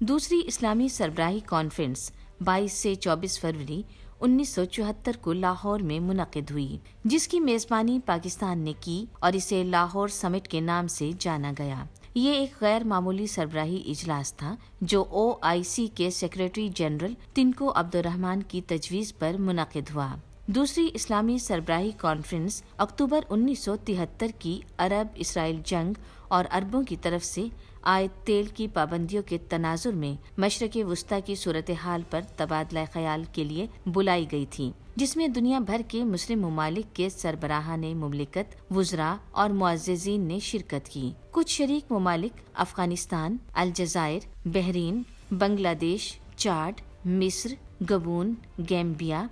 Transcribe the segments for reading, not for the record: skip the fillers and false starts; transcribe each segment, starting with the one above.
دوسری اسلامی سربراہی کانفرنس 22 سے 24 فروری 1974 کو لاہور میں منعقد ہوئی، جس کی میزبانی پاکستان نے کی اور اسے لاہور سمٹ کے نام سے جانا گیا۔ یہ ایک غیر معمولی سربراہی اجلاس تھا جو OIC کے سیکریٹری جنرل تنکو عبدالرحمن کی تجویز پر منعقد ہوا۔ دوسری اسلامی سربراہی کانفرنس اکتوبر 1973 کی عرب اسرائیل جنگ اور عربوں کی طرف سے عائد تیل کی پابندیوں کے تناظر میں مشرق وسطیٰ کی صورتحال پر تبادلہ خیال کے لیے بلائی گئی تھی، جس میں دنیا بھر کے مسلم ممالک کے سربراہان مملکت، وزراء اور معززین نے شرکت کی۔ کچھ شریک ممالک افغانستان، الجزائر، بحرین، بنگلہ دیش، چاڈ، مصر، گبون، گیمبیا،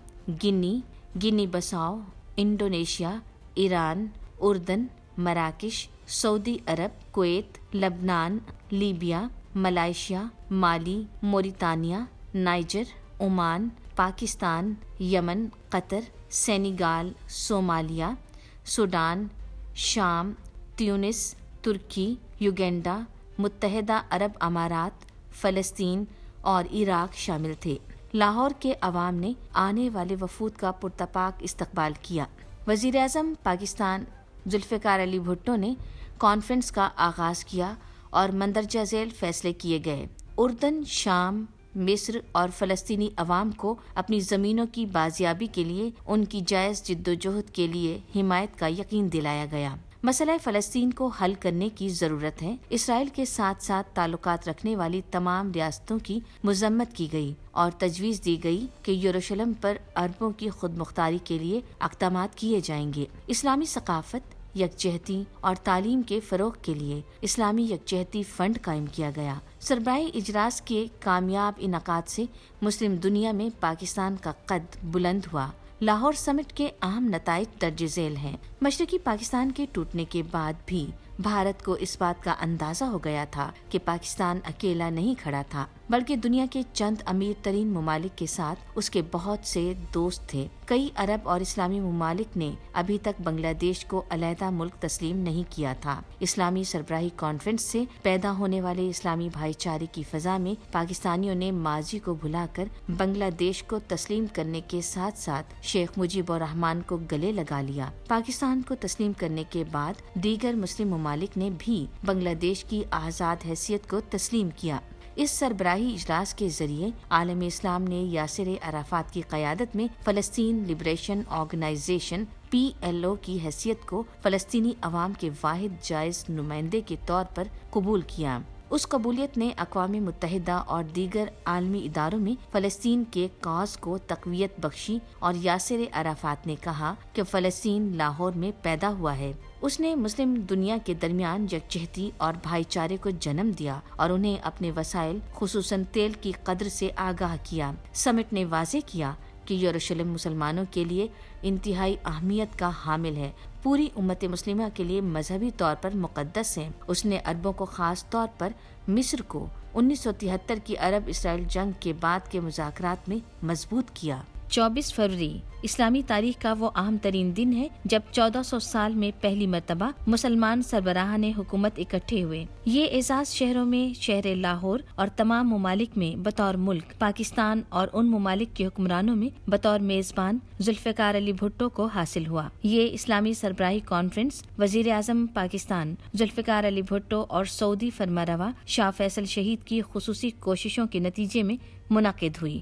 گنی بساؤ، انڈونیشیا، ایران، اردن، مراکش، سعودی عرب، کویت، لبنان، لیبیا، ملائیشیا، مالی، موریتانیہ، نائجر، عمان، پاکستان، یمن، قطر، سینیگال، صومالیہ، سوڈان، شام، تیونس، ترکی، یوگینڈا، متحدہ عرب امارات، فلسطین اور عراق شامل تھے۔ لاہور کے عوام نے آنے والے وفود کا پرتپاک استقبال کیا۔ وزیر اعظم پاکستان ذوالفقار علی بھٹو نے کانفرنس کا آغاز کیا اور مندرجہ ذیل فیصلے کیے گئے۔ اردن، شام، مصر اور فلسطینی عوام کو اپنی زمینوں کی بازیابی کے لیے ان کی جائز جدوجہد کے لیے حمایت کا یقین دلایا گیا۔ مسئلہ فلسطین کو حل کرنے کی ضرورت ہے۔ اسرائیل کے ساتھ ساتھ تعلقات رکھنے والی تمام ریاستوں کی مذمت کی گئی اور تجویز دی گئی کہ یروشلم پر عربوں کی خود مختاری کے لیے اقدامات کیے جائیں گے۔ اسلامی ثقافت، یکجہتی اور تعلیم کے فروغ کے لیے اسلامی یکجہتی فنڈ قائم کیا گیا۔ سربراہی اجلاس کے کامیاب انعقاد سے مسلم دنیا میں پاکستان کا قد بلند ہوا۔ لاہور سمٹ کے اہم نتائج درج ذیل ہیں۔ مشرقی پاکستان کے ٹوٹنے کے بعد بھی بھارت کو اس بات کا اندازہ ہو گیا تھا کہ پاکستان اکیلا نہیں کھڑا تھا، بلکہ دنیا کے چند امیر ترین ممالک کے ساتھ اس کے بہت سے دوست تھے۔ کئی عرب اور اسلامی ممالک نے ابھی تک بنگلہ دیش کو علیحدہ ملک تسلیم نہیں کیا تھا۔ اسلامی سربراہی کانفرنس سے پیدا ہونے والے اسلامی بھائی چارے کی فضا میں پاکستانیوں نے ماضی کو بھلا کر بنگلہ دیش کو تسلیم کرنے کے ساتھ ساتھ شیخ مجیب الرحمن کو گلے لگا لیا۔ پاکستان کو تسلیم کرنے کے بعد دیگر مسلم ممالک نے بھی بنگلہ دیش کی آزاد حیثیت کو تسلیم کیا۔ اس سربراہی اجلاس کے ذریعے عالم اسلام نے یاسر عرفات کی قیادت میں فلسطین لبریشن آرگنائزیشن PLO کی حیثیت کو فلسطینی عوام کے واحد جائز نمائندے کے طور پر قبول کیا۔ اس قبولیت نے اقوام متحدہ اور دیگر عالمی اداروں میں فلسطین کے کاز کو تقویت بخشی اور یاسر عرفات نے کہا کہ فلسطین لاہور میں پیدا ہوا ہے۔ اس نے مسلم دنیا کے درمیان یکجہتی اور بھائی چارے کو جنم دیا اور انہیں اپنے وسائل خصوصاً تیل کی قدر سے آگاہ کیا۔ سمٹ نے واضح کیا کہ یروشلم مسلمانوں کے لیے انتہائی اہمیت کا حامل ہے، پوری امت مسلمہ کے لیے مذہبی طور پر مقدس ہے۔ اس نے عربوں کو خاص طور پر مصر کو 1973 کی عرب اسرائیل جنگ کے بعد کے مذاکرات میں مضبوط کیا۔ 24 فروری اسلامی تاریخ کا وہ اہم ترین دن ہے جب 1400 سال میں پہلی مرتبہ مسلمان سربراہان حکومت اکٹھے ہوئے۔ یہ اعزاز شہروں میں شہر لاہور اور تمام ممالک میں بطور ملک پاکستان اور ان ممالک کے حکمرانوں میں بطور میزبان ذوالفقار علی بھٹو کو حاصل ہوا۔ یہ اسلامی سربراہی کانفرنس وزیر اعظم پاکستان ذوالفقار علی بھٹو اور سعودی فرمانروا شاہ فیصل شہید کی خصوصی کوششوں کے نتیجے میں منعقد ہوئی۔